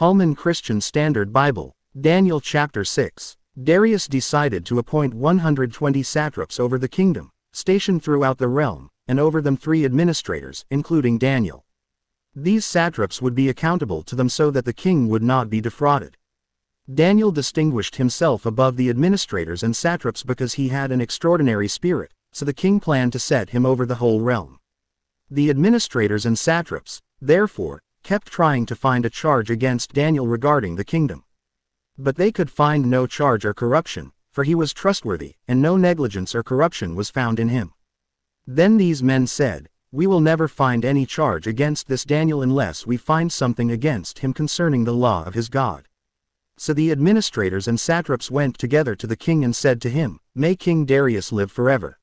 Holman Christian Standard Bible, Daniel chapter 6. Darius decided to appoint 120 satraps over the kingdom, stationed throughout the realm, and over them 3 administrators, including Daniel. These satraps would be accountable to them so that the king would not be defrauded. Daniel distinguished himself above the administrators and satraps because he had an extraordinary spirit, so the king planned to set him over the whole realm. The administrators and satraps, therefore, kept trying to find a charge against Daniel regarding the kingdom. But they could find no charge or corruption, for he was trustworthy, and no negligence or corruption was found in him. Then these men said, "We will never find any charge against this Daniel unless we find something against him concerning the law of his God." So the administrators and satraps went together to the king and said to him, "May King Darius live forever."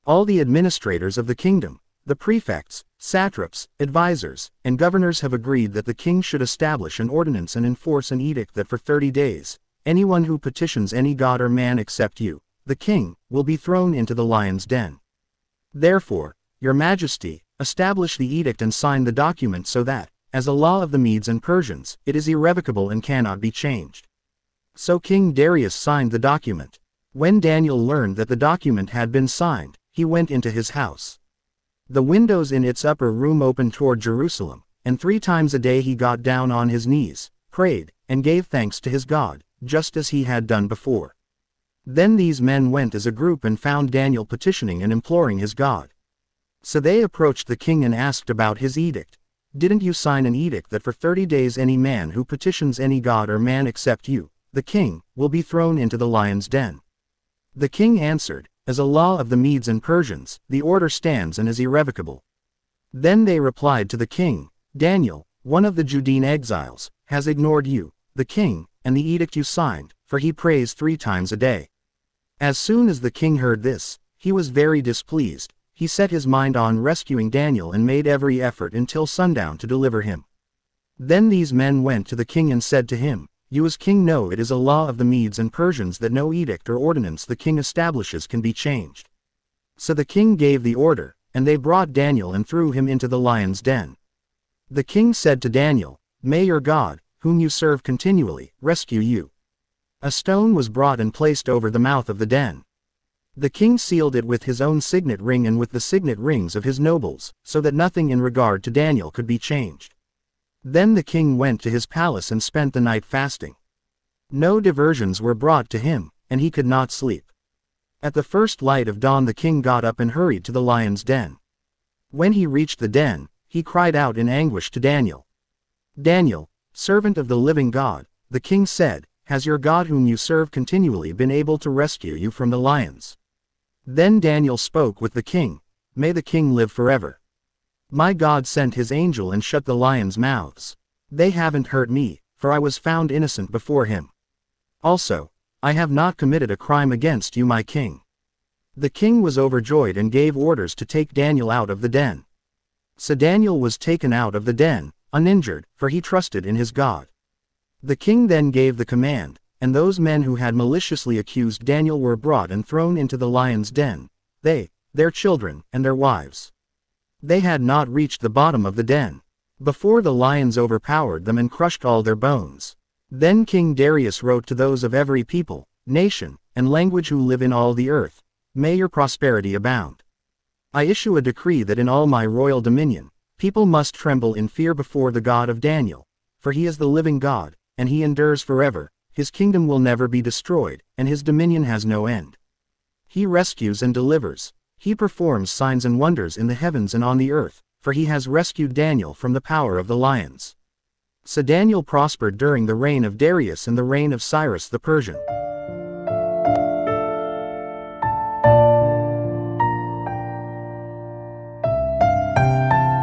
All the administrators of the kingdom, the prefects, satraps, advisors, and governors have agreed that the king should establish an ordinance and enforce an edict that for 30 days, anyone who petitions any god or man except you, the king, will be thrown into the lion's den. Therefore, Your Majesty, establish the edict and sign the document so that, as a law of the Medes and Persians, it is irrevocable and cannot be changed. So King Darius signed the document. When Daniel learned that the document had been signed, he went into his house. The windows in its upper room opened toward Jerusalem, and 3 times a day he got down on his knees, prayed, and gave thanks to his God, just as he had done before. Then these men went as a group and found Daniel petitioning and imploring his God. So they approached the king and asked about his edict. "Didn't you sign an edict that for 30 days any man who petitions any god or man except you, the king, will be thrown into the lion's den?" The king answered, "As a law of the Medes and Persians, the order stands and is irrevocable." Then they replied to the king, "Daniel, one of the Judean exiles, has ignored you, the king, and the edict you signed, for he prays 3 times a day." As soon as the king heard this, he was very displeased. He set his mind on rescuing Daniel and made every effort until sundown to deliver him. Then these men went to the king and said to him, "You as king know it is a law of the Medes and Persians that no edict or ordinance the king establishes can be changed." So the king gave the order, and they brought Daniel and threw him into the lion's den. The king said to Daniel, "May your God, whom you serve continually, rescue you." A stone was brought and placed over the mouth of the den. The king sealed it with his own signet ring and with the signet rings of his nobles, so that nothing in regard to Daniel could be changed. Then the king went to his palace and spent the night fasting. No diversions were brought to him, and he could not sleep. At the first light of dawn the king got up and hurried to the lion's den. When he reached the den, he cried out in anguish to Daniel. "Daniel, servant of the living God," the king said, "has your God whom you serve continually been able to rescue you from the lions?" Then Daniel spoke with the king, "May the king live forever. My God sent his angel and shut the lions' mouths. They haven't hurt me, for I was found innocent before him. Also, I have not committed a crime against you my king." The king was overjoyed and gave orders to take Daniel out of the den. So Daniel was taken out of the den, uninjured, for he trusted in his God. The king then gave the command, and those men who had maliciously accused Daniel were brought and thrown into the lion's den, they, their children, and their wives. They had not reached the bottom of the den before the lions overpowered them and crushed all their bones. Then King Darius wrote to those of every people, nation, and language who live in all the earth, "May your prosperity abound. I issue a decree that in all my royal dominion, people must tremble in fear before the God of Daniel, for he is the living God, and he endures forever. His kingdom will never be destroyed, and his dominion has no end. He rescues and delivers. He performs signs and wonders in the heavens and on the earth, for he has rescued Daniel from the power of the lions." So Daniel prospered during the reign of Darius and the reign of Cyrus the Persian.